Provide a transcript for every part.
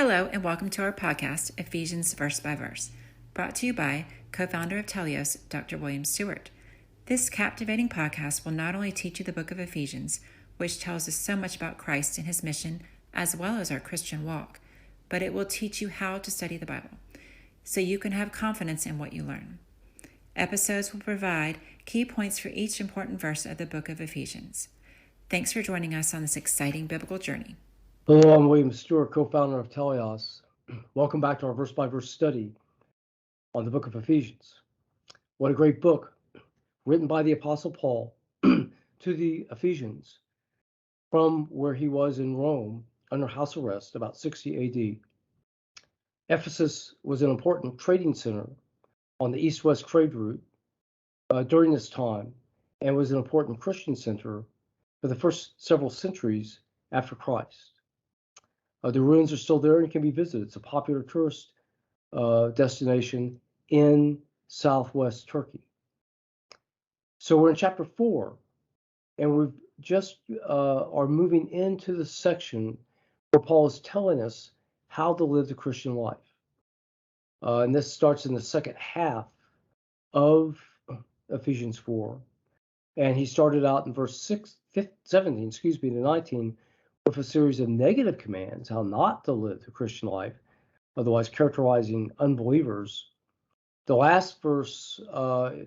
Hello, and welcome to our podcast, Ephesians Verse by Verse, brought to you by co-founder of Telios, Dr. William Stewart. This captivating podcast will not only teach you the book of Ephesians, which tells us so much about Christ and his mission, as well as our Christian walk, but it will teach you how to study the Bible, so you can have confidence in what you learn. Episodes will provide key points for each important verse of the book of Ephesians. Thanks for joining us on this exciting biblical journey. Hello, I'm William Stewart, co-founder of Telios. Welcome back to our verse-by-verse study on the book of Ephesians. What a great book, written by the Apostle Paul to the Ephesians from where he was in Rome under house arrest about 60 AD. Ephesus was an important trading center on the east-west trade route during this time and was an important Christian center for the first several centuries after Christ. The ruins are still there and can be visited. It's a popular tourist destination in southwest Turkey. So we're in chapter 4, and we've just are moving into the section where Paul is telling us how to live the Christian life. And this starts in the second half of Ephesians 4. And he started out in verse 17 to 19, with a series of negative commands, how not to live the Christian life, otherwise characterizing unbelievers. The last verse,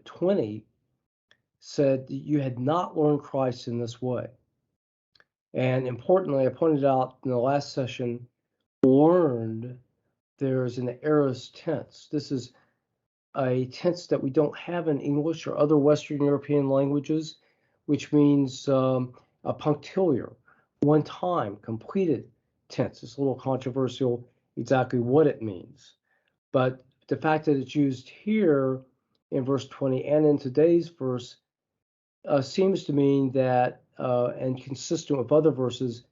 20, said you had not learned Christ in this way. And importantly, I pointed out in the last session, learned, there's an aorist tense. This is a tense that we don't have in English or other Western European languages, which means a punctiliar, one time, completed tense. It's a little controversial exactly what it means. But the fact that it's used here in verse 20 and in today's verse seems to mean that, and consistent with other verses,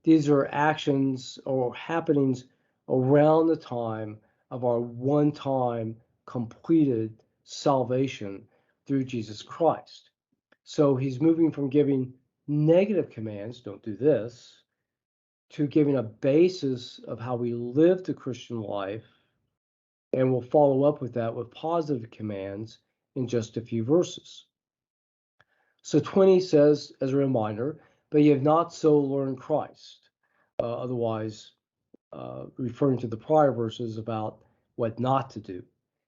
these are actions or happenings around the time of our one-time completed salvation through Jesus Christ. So he's moving from giving negative commands, don't do this, to giving a basis of how we live the Christian life, and we'll follow up with that with positive commands in just a few verses. So 20 says, as a reminder, but ye have not so learned Christ, otherwise referring to the prior verses about what not to do.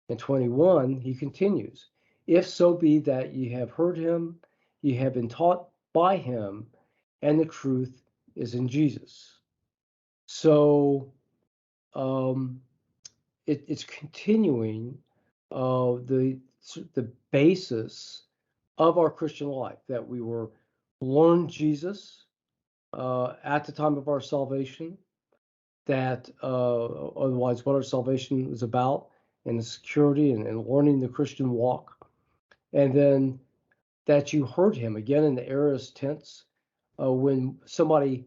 In 21, he continues, if so be that ye have heard him, ye have been taught by him, and the truth is in Jesus. So it's continuing the basis of our Christian life, that we were learned Jesus at the time of our salvation, that otherwise what our salvation is about, and the security and learning the Christian walk, and then that you heard him, again in the aorist tense, when somebody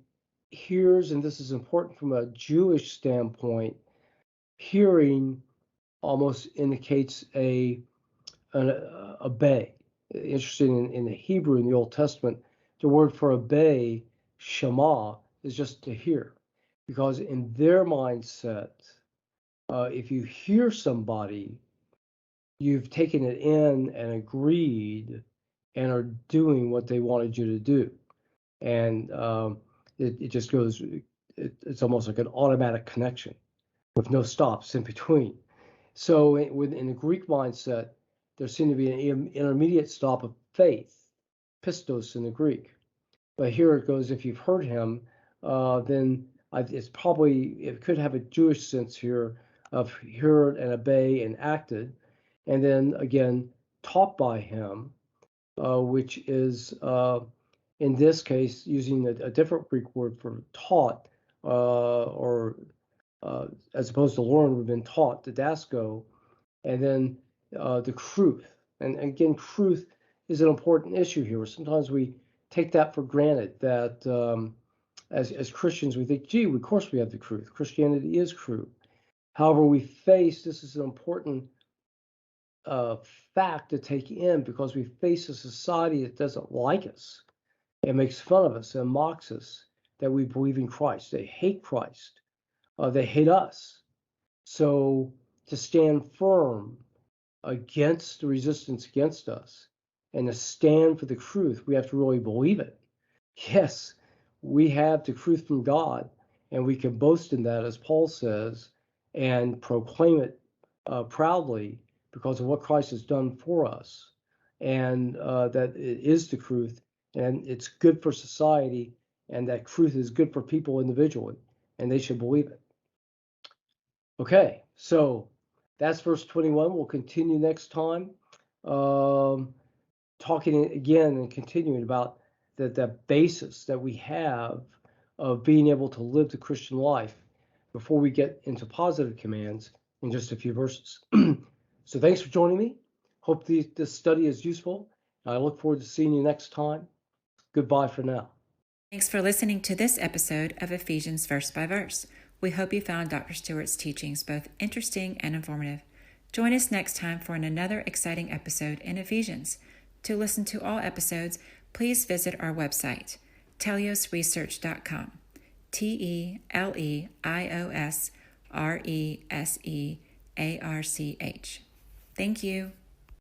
hears, and this is important from a Jewish standpoint, hearing almost indicates a obey. Interesting, in the Hebrew in the Old Testament, the word for obey, shema, is just to hear, because in their mindset, if you hear somebody, you've taken it in and agreed and are doing what they wanted you to do. And it just goes, it's almost like an automatic connection with no stops in between. So in the Greek mindset, there seemed to be an intermediate stop of faith, pistos in the Greek. But here it goes, if you've heard him, then it could have a Jewish sense here of heard and obey and acted. And then again, taught by him, which is, in this case, using a different Greek word for taught, or as opposed to learn, we've been taught, didasko, and then the truth. And again, truth is an important issue here. Sometimes we take that for granted, that as Christians, we think, gee, of course we have the truth. Christianity is true. However, we face, this is an important fact to take in, because we face a society that doesn't like us. It makes fun of us and mocks us that we believe in Christ. They hate Christ. They hate us. So to stand firm against the resistance against us and to stand for the truth, we have to really believe it. Yes, we have the truth from God, and we can boast in that, as Paul says, and proclaim it proudly because of what Christ has done for us, and that it is the truth, and it's good for society, and that truth is good for people individually, and they should believe it. Okay, so that's verse 21. We'll continue next time, talking again and continuing about the basis that we have of being able to live the Christian life before we get into positive commands in just a few verses. So thanks for joining me. Hope this study is useful. I look forward to seeing you next time. Goodbye for now. Thanks for listening to this episode of Ephesians Verse by Verse. We hope you found Dr. Stewart's teachings both interesting and informative. Join us next time for another exciting episode in Ephesians. To listen to all episodes, please visit our website, teliosresearch.com. TELEIOSRESEARCH. Thank you.